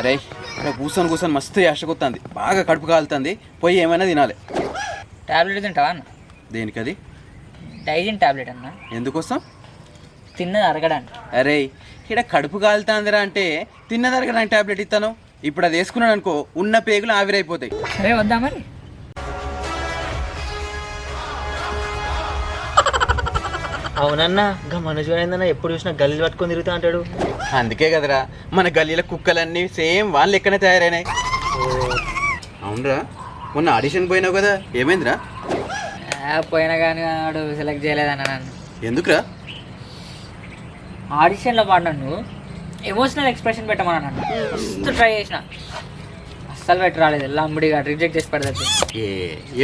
అరే అరే కూర్చొని కూర్చొని మస్తు యాషకొస్తుంది, బాగా కడుపు కాలుతుంది, పోయి ఏమైనా తినాలి. టాబ్లెట్ తింటావా అన్న? దేనికది? డైజిన్ టాబ్లెట్ అన్న. ఎందుకోసం? తిన్నది అరగడానికి. అరే ఇక్కడ కడుపు కాలుతుందిరా అంటే తిన్నది అరగడానికి టాబ్లెట్ ఇస్తాను. ఇప్పుడు అది వేసుకున్నాడు అనుకో ఉన్న పేగులు ఆవిరైపోతాయి. సరే వద్దా మరి? అవునన్నా ఇంకా మనోజ్ ఏందన్నా ఎప్పుడు చూసినా గల్లీలు పట్టుకొని తిరుగుతా అంటాడు. అందుకే కదరా మన గల్లీల కుక్కలన్నీ సేమ్ వాళ్ళ లెక్కనే తయారైనాయి. అవునరా, మొన్న ఆడిషన్ పోయినావు కదా, ఏమైందిరా? పోయినా కానీ వాడు సెలెక్ట్ చేయలేదన్న నన్ను. ఎందుకురా? ఆడిషన్లో పాడినాను, నువ్వు ఎమోషనల్ ఎక్స్ప్రెషన్ పెట్టమన్నా. మస్తు ట్రై చేసిన, అస్సలు పెట్టి రాలేదు. లంబడిగా రిజెక్ట్ చేసి పెడతాడు.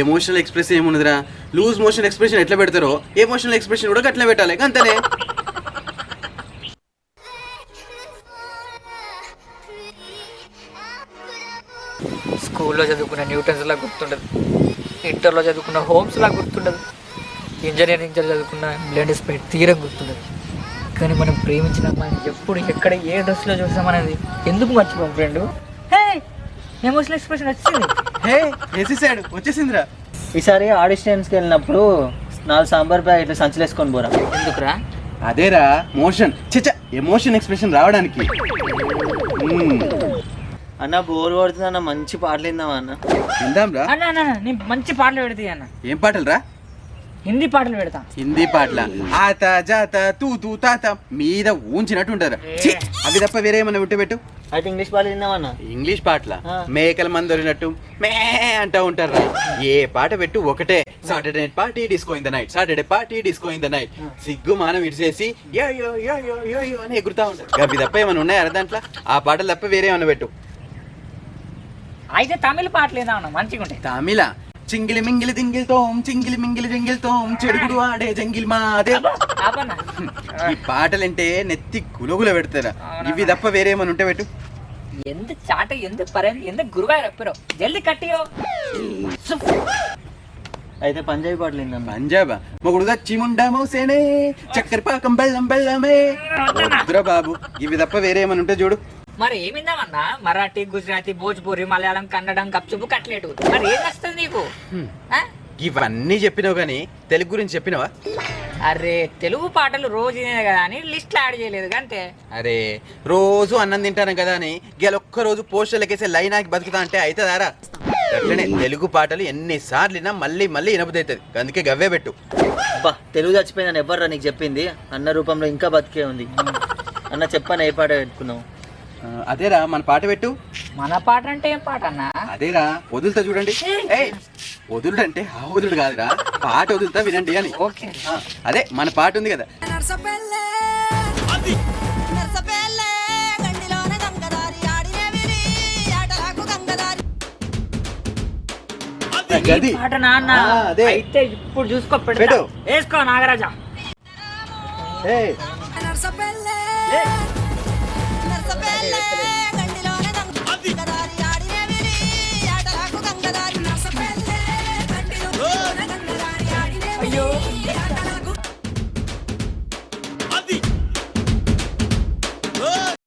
ఎమోషనల్ ఎక్స్ప్రెషన్ ఏమున్నదిరా? లూజ్ మోషన్ ఎక్స్ప్రెషన్ ఎట్లా పెడతారో ఎమోషనల్ ఎక్స్ప్రెషన్ కూడా అట్లా పెట్టాలి, అంతనే. స్కూల్లో చదువుకున్న న్యూటన్స్లా గుర్తుండదు, ఇంటర్లో చదువుకున్న హోమ్స్లా గుర్తుండదు, ఇంజనీరింగ్ చదువుకున్న బ్లెండ్ స్పైట్ తీరం గుర్తుండదు. కానీ మనం ప్రేమించిన అమ్మాయిని ఎప్పుడు ఎక్కడ ఏ డ్రెస్లో చూసామనేది ఎందుకు మర్చిపోం ఫ్రెండ్? హే, ఎమోషనల్ ఎక్స్ప్రెషన్ వచ్చింది. హే వేసేసాడు, వచ్చేసిందిరా. ఈసారి ఆడిషన్స్కి వెళ్ళినప్పుడు 4 సాంబార్ ప్యాకెట్లు సంచులు వేసుకొని పోరా. ఎందుకురా? అదేరా మోషన్, చచ్చా ఎమోషన్ ఎక్స్ప్రెషన్ రావడానికి. అన్న బోర్ కొడుతుంది అన్న, మంచి పాటలు విందామా అన్న? విందాంరా. అన్న అన్న నేను మంచి పాటలు పెడతాయి అన్న. ఏం పాటలు రా? హిందీ పాటలు పెడతా. హిందీ పాటల? ఆత జాత తూ తూ తాత మీద ఊంచినట్టు ఉంటారా? అవి తప్ప వేరే ఏమన్నా ఉంటే పెట్టు. అయితే ఇంగ్లీష్ పాటలు విందామన్నా? ఇంగ్లీష్ పాటల మేకల మంది దొరినట్టు మే అంటా ఉంటారా? ఏ పాట పెట్టు ఒకటే. Saturday night party disco in the night, Saturday party disco in the night. సిగ్గు మానం ఇడిచేసి యో యో యో యో యో యో అని ఎగురుతా ఉంటారు. అవి తప్ప ఏమైనా ఉన్నాయా దాంట్లో? ఆ పాటలు తప్ప వేరే ఏమన్నా పెట్టు. అయితే తమిళ పాటలు ఏదన్నా మంచిగా ఉంటాయి. తమిళ? చింగిలి మింగిలి దింగిల్ తోం, చింగిలి మింగిలి జింగిల్ తోం, చెడుగుడు ఆడే జంగిల్ మాదే. ఈ పాటలంటే నెత్తి గులగుల పెడతారా? ఇవి తప్ప వేరే ఏమైనా ఉంటే పెట్టు. ఎంత చాట, ఎంత పరేం, ఎంత గురువారు ఎప్పుడో జల్ది కట్టియో. అయితే పంజాబీ పాటలు విందాం. పంజాబా? మొగుడు దచ్చి ముండా మోసేనే చక్కెర పాకం బెల్లం బెల్లమే. వద్దురా బాబు, ఇవి తప్ప వేరే ఏమైనా ఉంటే చూడు. మరి ఏమిందామన్నా? మరాఠీ, గుజరాతీ, భోజ్పూరి, మలయాళం, కన్నడం, కప్చుపు, కట్లెట్. మరి ఏం వస్తుంది నీకు? ఇవన్నీ చెప్పినావు కానీ తెలుగు గురించి చెప్పినావా? అరే తెలుగు పాటలు రోజు తినే కదా అని లిస్ట్ యాడ్ చేయలేదు అంతే. అరే రోజు అన్నం తింటాను కదా అని ఒక్క రోజు పోస్టర్లకేసే లైన్ ఆకి బతుకుతా అంటే అవుతుందారా? అట్లనే తెలుగు పాటలు ఎన్నిసార్లు విన్నా మళ్ళీ మళ్ళీ వినబుద్దవుతుంది, అందుకే గవ్వే పెట్టు. అబ్బా తెలుగు చచ్చిపోయిందని ఎవర్రా నీకు చెప్పింది? అన్న రూపంలో ఇంకా బతికే ఉంది. అన్న చెప్పాను, ఏ పాట పెట్టుకున్నావు? అదేరా మన పాట పెట్టు. మన పాట అంటే ఏం పాట అన్న? అదేరా వదులుతా చూడండి. వదులుడు అంటే ఆ వదులుడు కాదురా, పాట వదులుతా వినండి అని. ఓకే, అదే మన పాట ఉంది కదా. పాట నాన్న అయితే ఇప్పుడు చూసుకో, పెట్టు. వేసుకో నాగరాజా. ఏ